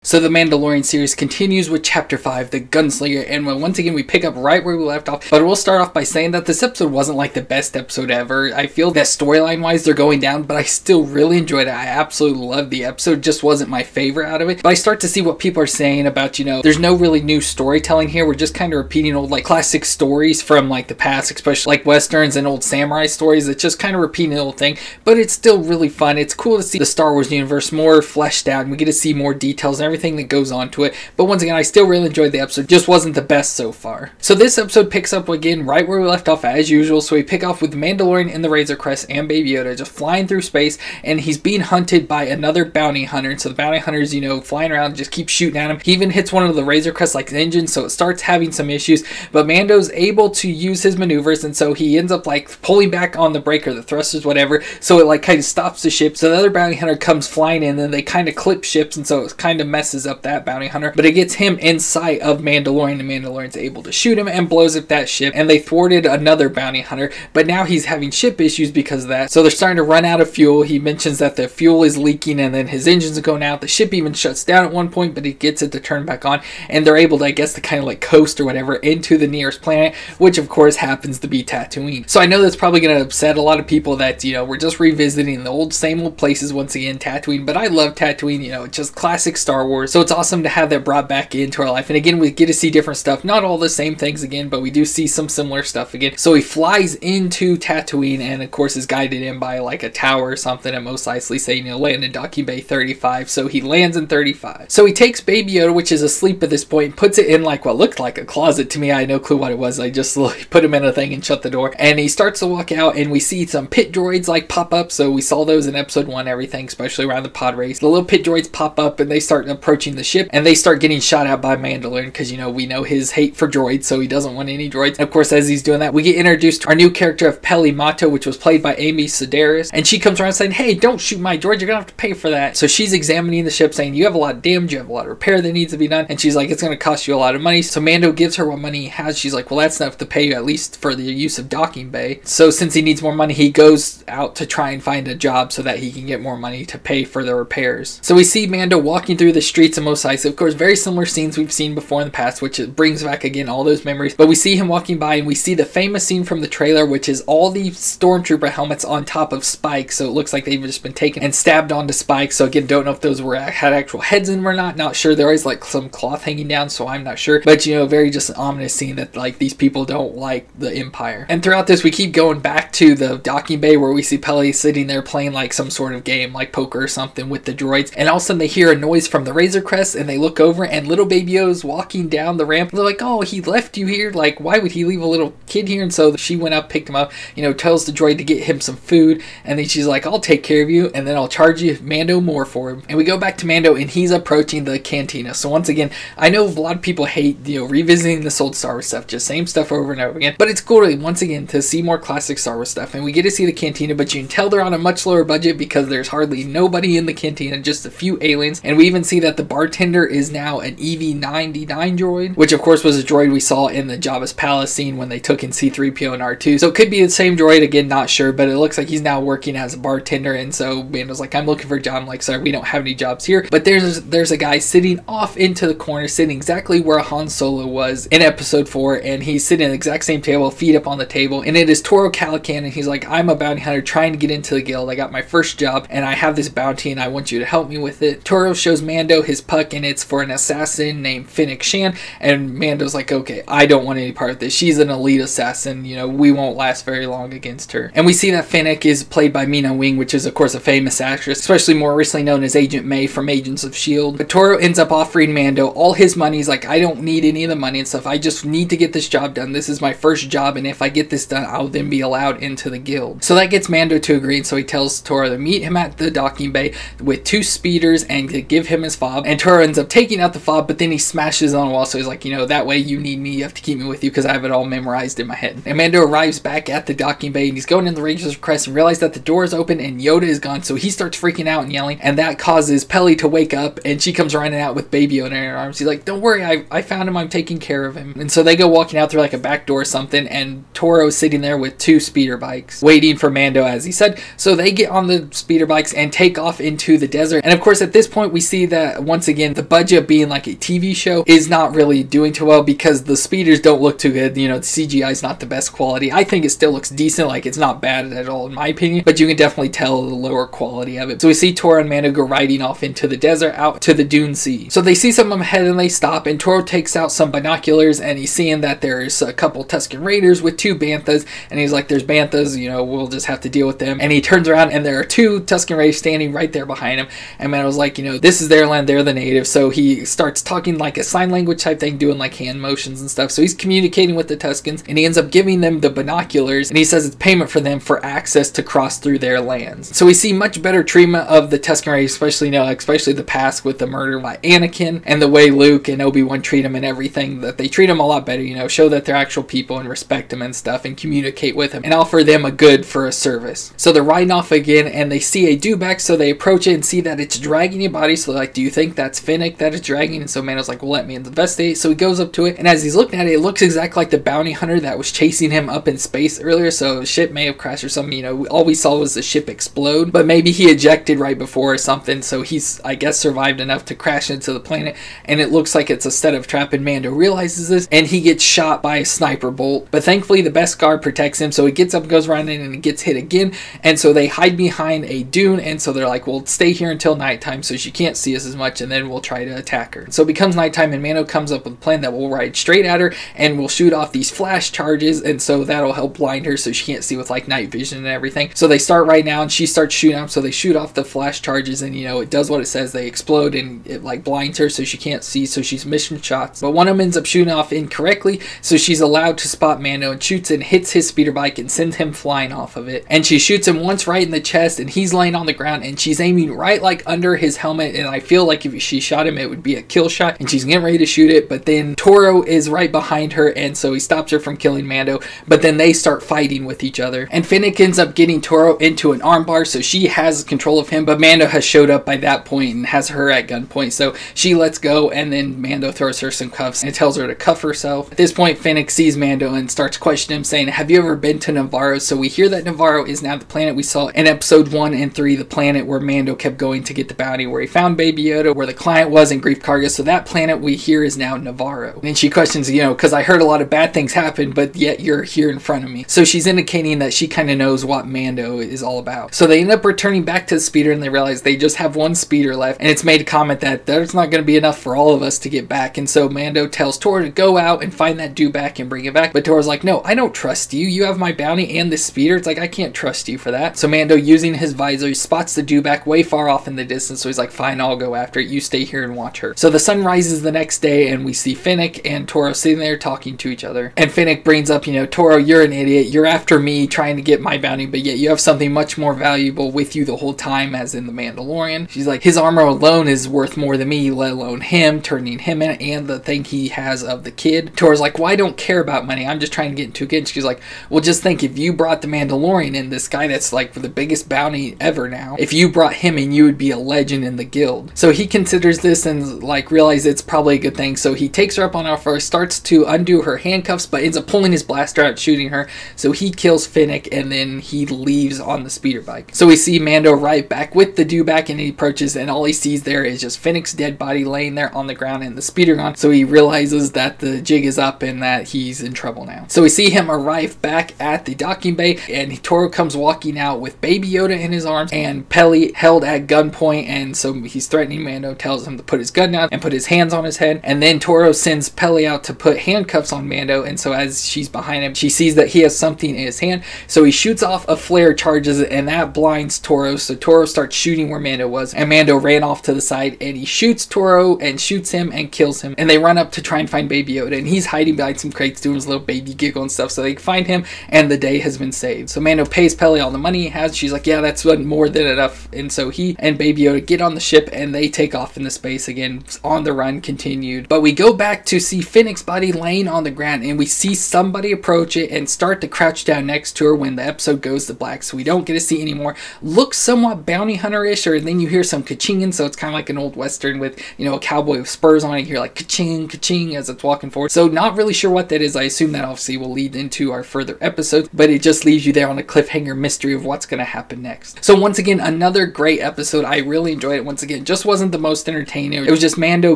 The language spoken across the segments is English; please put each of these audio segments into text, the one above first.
So the Mandalorian series continues with Chapter 5, the Gunslinger, and once again we pick up right where we left off, but we'll start off by saying that this episode wasn't like the best episode ever. I feel that storyline wise they're going down, but I still really enjoyed it. I absolutely loved the episode, just wasn't my favorite out of it. But I start to see what people are saying about, there's no really new storytelling here. We're just kind of repeating old like classic stories from like the past, especially like westerns and old samurai stories. It's just kind of repeating the old thing, but it's still really fun. It's cool to see the Star Wars universe more fleshed out, and we get to see more details and everything that goes on to it. But once again, I still really enjoyed the episode, just wasn't the best so far. So this episode picks up again right where we left off as usual. So we pick off with Mandalorian in the Razor Crest and Baby Yoda just flying through space, and he's being hunted by another bounty hunter. And so the bounty hunter's, flying around, just keep shooting at him. He even hits one of the Razor Crest like engines, so it starts having some issues, but Mando's able to use his maneuvers, and so he ends up like pulling back on the brake or the thrusters, whatever, so it like kind of stops the ship. So the other bounty hunter comes flying in, and they kind of clip ships, and so it kind of messes up that bounty hunter, but it gets him in sight of Mandalorian, and Mandalorian's able to shoot him and blows up that ship, and they thwarted another bounty hunter, but now he's having ship issues because of that. So they're starting to run out of fuel. He mentions that the fuel is leaking, and then his engines are going out. The ship even shuts down at one point, but he gets it to turn back on, and they're able to, I guess, to kind of like coast or whatever into the nearest planet, which of course happens to be Tatooine. So I know that's probably going to upset a lot of people that, we're just revisiting the same old places once again, Tatooine, but I love Tatooine, it's just classic Star Wars, so it's awesome to have that brought back into our life. And again, we get to see different stuff, not all the same things again, but we do see some similar stuff again. So he flies into Tatooine, and of course is guided in by like a tower or something, and most likely saying, land in docking bay 35, so he lands in 35. So he takes Baby Yoda, which is asleep at this point, and puts it in like what looked like a closet to me. I had no clue what it was. I just put him in a thing and shut the door, and he starts to walk out, and we see some pit droids like pop up. So we saw those in episode 1, everything, especially around the pod race. The little pit droids pop up, and they start approaching the ship, and they start getting shot at by Mandalorian because, we know his hate for droids, so he doesn't want any droids. And of course, as he's doing that, we get introduced to our new character of Peli Motto, which was played by Amy Sedaris, and she comes around saying, hey, don't shoot my droid, you're gonna have to pay for that. So she's examining the ship, saying, you have a lot of damage, you have a lot of repair that needs to be done, and she's like, it's gonna cost you a lot of money. So Mando gives her what money he has. She's like, well, that's enough to pay you at least for the use of docking bay. So since he needs more money, he goes out to try and find a job so that he can get more money to pay for the repairs. So we see Mando walking through the streets of Mos Eisley. Of course, very similar scenes we've seen before in the past, which brings back again all those memories. But we see him walking by, and we see the famous scene from the trailer, which is all the stormtrooper helmets on top of spikes. So it looks like they've just been taken and stabbed onto spikes. So again, don't know if those had actual heads in them or not. Not sure. There is like some cloth hanging down, so I'm not sure. But very just ominous scene that like these people don't like the Empire. And throughout this, we keep going back to the docking bay where we see Peli sitting there playing like some sort of game, like poker or something with the droids. And all of a sudden they hear a noise from the Razor Crest, and they look over, and little Baby Yoda's walking down the ramp. They're like, oh, he left you here? Like, why would he leave a little kid here? And so she went up, picked him up, tells the droid to get him some food, and then she's like, I'll take care of you, and then I'll charge you Mando more for him. And we go back to Mando, and he's approaching the cantina. So once again, I know a lot of people hate, revisiting this old Star Wars stuff, just same stuff over and over again, but it's cool to, once again, to see more classic Star Wars stuff. And we get to see the cantina, but you can tell they're on a much lower budget because there's hardly nobody in the cantina, just a few aliens. And we even see that the bartender is now an EV-99 droid, which of course was a droid we saw in the Jabba's palace scene when they took in C-3PO and R2. So it could be the same droid, again, not sure, but it looks like he's now working as a bartender. And so Mando's like, I'm looking for a job. I'm like, sorry, we don't have any jobs here. But there's a guy sitting off into the corner, sitting exactly where Han Solo was in episode 4, and he's sitting at the exact same table, feet up on the table, and it is Toro Calican, and he's like, I'm a bounty hunter trying to get into the guild. I got my first job, and I have this bounty, and I want you to help me with it. Toro shows Mando his puck, and it's for an assassin named Fennec Shan, and Mando's like, okay, I don't want any part of this. She's an elite assassin, we won't last very long against her. And we see that Fennec is played by Mina Wing, which is of course a famous actress, especially more recently known as Agent May from Agents of S.H.I.E.L.D. But Toro ends up offering Mando all his money. He's like, I don't need any of the money and stuff. I just need to get this job done. This is my first job, and if I get this done, I'll then be allowed into the guild. So that gets Mando to agree, and so he tells Toro to meet him at the docking bay with 2 speeders and to give him his fob. And Toro ends up taking out the fob, but then he smashes on a wall, so he's like, that way you need me, you have to keep me with you because I have it all memorized in my head. And Mando arrives back at the docking bay, and he's going in the Razor Crest and realizes that the door is open and Yoda is gone, so he starts freaking out and yelling, and that causes Peli to wake up, and she comes running out with Baby Yoda in her arms. He's like, don't worry, I found him, I'm taking care of him. And so they go walking out through like a back door or something, and Toro's sitting there with 2 speeder bikes waiting for Mando, as he said. So they get on the speeder bikes and take off into the desert. And of course at this point we see that that once again, the budget being like a TV show is not really doing too well because the speeders don't look too good. You know, the CGI is not the best quality. I think it still looks decent, like it's not bad at all in my opinion, but you can definitely tell the lower quality of it. So we see Toro and Mando go riding off into the desert out to the Dune Sea. So they see something ahead and they stop, and Toro takes out some binoculars and he's seeing that there's a couple Tusken Raiders with 2 banthas, and he's like, there's banthas, you know, we'll just have to deal with them. And he turns around and there are 2 Tusken Raiders standing right there behind him, and Mando's like, you know, this is their land, they're the natives. So he starts talking like a sign language type thing, doing like hand motions and stuff. So he's communicating with the Tuskens, and he ends up giving them the binoculars, and he says it's payment for them for access to cross through their lands. So we see much better treatment of the Tusken Raiders, especially, you know, especially the past with the murder by Anakin, and the way Luke and Obi-Wan treat them and everything, that they treat them a lot better, you know, show that they're actual people and respect them and stuff, and communicate with them and offer them a good for a service. So they're riding off again, and they see a dewback, so they approach it and see that it's dragging your body. So they're like, do you think that's Finnick that it's dragging? And so Mando's like, well, let me investigate. So he goes up to it, and as he's looking at it, it looks exactly like the bounty hunter that was chasing him up in space earlier. So the ship may have crashed or something, you know, all we saw was the ship explode, but maybe he ejected right before or something, so he's, I guess, survived enough to crash into the planet, and it looks like it's a setup trap, and Mando realizes this, and he gets shot by a sniper bolt, but thankfully the Beskar protects him, so he gets up and goes around in, and he gets hit again, and so they hide behind a dune, and so they're like, well, stay here until nighttime so she can't see us as much, and then we'll try to attack her. So it becomes nighttime, and Mando comes up with a plan that we'll ride straight at her, and we'll shoot off these flash charges, and so that'll help blind her so she can't see with like night vision and everything. So they start right now, and she starts shooting up, so they shoot off the flash charges, and you know, it does what it says, they explode, and it like blinds her so she can't see, so she's missing shots. But one of them ends up shooting off incorrectly, so she's allowed to spot Mando, and shoots and hits his speeder bike and sends him flying off of it. And she shoots him once right in the chest, and he's laying on the ground, and she's aiming right like under his helmet, and I feel like if she shot him it would be a kill shot, and she's getting ready to shoot it, but then Toro is right behind her, and so he stops her from killing Mando, but then they start fighting with each other, and Finnick ends up getting Toro into an armbar, so she has control of him, but Mando has showed up by that point and has her at gunpoint, so she lets go, and then Mando throws her some cuffs and tells her to cuff herself. At this point, Finnick sees Mando and starts questioning him, saying, have you ever been to Navarro? So we hear that Navarro is now the planet we saw in episode 1 and 3, the planet where Mando kept going to get the bounty, where he found Baby Yoda, where the client was in Grief Karga, so that planet we hear is now Navarro. And she questions, you know, because I heard a lot of bad things happen, but yet you're here in front of me. So she's indicating that she kind of knows what Mando is all about. So they end up returning back to the speeder, and they realize they just have 1 speeder left, and it's made a comment that there's not going to be enough for all of us to get back, and so Mando tells Toro to go out and find that dewback and bring it back, but Toro's like, no, I don't trust you. You have my bounty and the speeder. It's like, I can't trust you for that. So Mando, using his visor, spots the dewback way far off in the distance, so he's like, fine, I'll go after it. You stay here and watch her. So the sun rises the next day, and we see Finnick and Toro sitting there talking to each other, and Finnick brings up, you know, Toro, you're an idiot. You're after me trying to get my bounty, but yet you have something much more valuable with you the whole time, as in the Mandalorian. She's like, his armor alone is worth more than me, let alone him, turning him in, and the thing he has of the kid. Toro's like, well, I don't care about money. I'm just trying to get into a kid. She's like, well, just think, if you brought the Mandalorian in, this guy that's like the biggest bounty ever now, if you brought him in, you would be a legend in the guild. So he considers this and like realizes it's probably a good thing. So he takes her up on offer, starts to undo her handcuffs, but ends up pulling his blaster out, shooting her. So he kills Finnick, and then he leaves on the speeder bike. So we see Mando right back with the dewback, and he approaches, and all he sees there is just Finnick's dead body laying there on the ground and the speeder gone. So he realizes that the jig is up and that he's in trouble now. So we see him arrive back at the docking bay, and Toro comes walking out with Baby Yoda in his arms and Peli held at gunpoint, and so he's threatening Mando, tells him to put his gun down and put his hands on his head, and then Toro sends Peli out to put handcuffs on Mando, and so as she's behind him, she sees that he has something in his hand, so he shoots off a flare, charges it, and that blinds Toro, so Toro starts shooting where Mando was, and Mando ran off to the side, and he shoots Toro and shoots him and kills him, and they run up to try and find Baby Yoda, and he's hiding behind some crates doing his little baby giggle and stuff, so they find him, and the day has been saved. So Mando pays Peli all the money he has. She's like, yeah, that's more than enough, and so he and Baby Yoda get on the ship, and they take off into space again, on the run continued. But we go back to see Finnick's body laying on the ground, and we see somebody approach it and start to crouch down next to her when the episode goes to black, so we don't get to see anymore. Looks somewhat bounty hunter-ish, or then you hear some ka-chinging, so it's kind of like an old western with, you know, a cowboy with spurs on it. You hear like ka-ching, ka-ching as it's walking forward. So not really sure what that is. I assume that obviously will lead into our further episodes, but it just leaves you there on a cliffhanger mystery of what's going to happen next. So once again, another great episode. I really enjoyed it. Once again, just wasn't wasn't the most entertaining. It was just Mando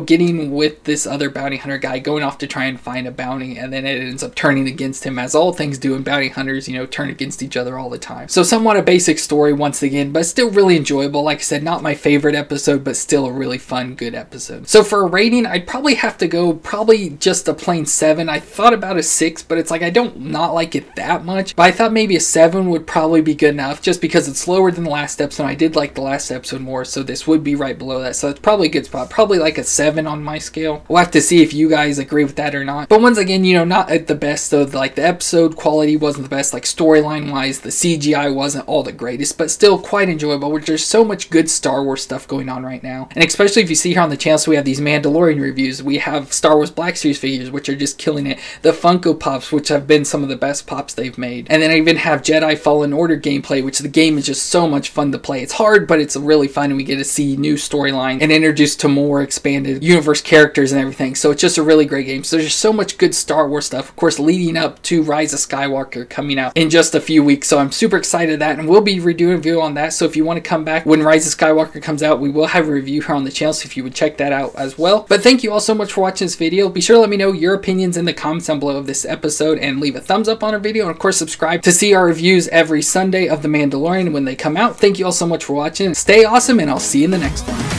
getting with this other bounty hunter guy, going off to try and find a bounty, and then it ends up turning against him, as all things do, and bounty hunters, you know, turn against each other all the time. So somewhat a basic story once again, but still really enjoyable. Like I said, not my favorite episode, but still a really fun, good episode. So for a rating, I'd probably have to go probably just a plain 7. I thought about a 6, but it's like I don't not like it that much, but I thought maybe a 7 would probably be good enough, just because it's slower than the last episode. I did like the last episode more, so this would be right below that. So it's probably a good spot, probably like a 7 on my scale. We'll have to see if you guys agree with that or not. But once again, you know, not at the best, so like the episode quality wasn't the best, like storyline wise, the CGI wasn't all the greatest, but still quite enjoyable, which there's so much good Star Wars stuff going on right now. And especially if you see here on the channel, so we have these Mandalorian reviews, we have Star Wars Black Series figures, which are just killing it, the Funko Pops, which have been some of the best pops they've made, and then I even have Jedi Fallen Order gameplay, which the game is just so much fun to play. It's hard, but it's really fun, and we get to see new storylines and introduced to more expanded universe characters and everything. So it's just a really great game. So there's just so much good Star Wars stuff, of course, leading up to Rise of Skywalker coming out in just a few weeks. So I'm super excited that, and we'll be redoing a video on that. So if you want to come back when Rise of Skywalker comes out, we will have a review here on the channel, so if you would check that out as well. But thank you all so much for watching this video. Be sure to let me know your opinions in the comments down below of this episode, and leave a thumbs up on our video, and of course subscribe to see our reviews every Sunday of The Mandalorian when they come out. Thank you all so much for watching. Stay awesome, and I'll see you in the next one.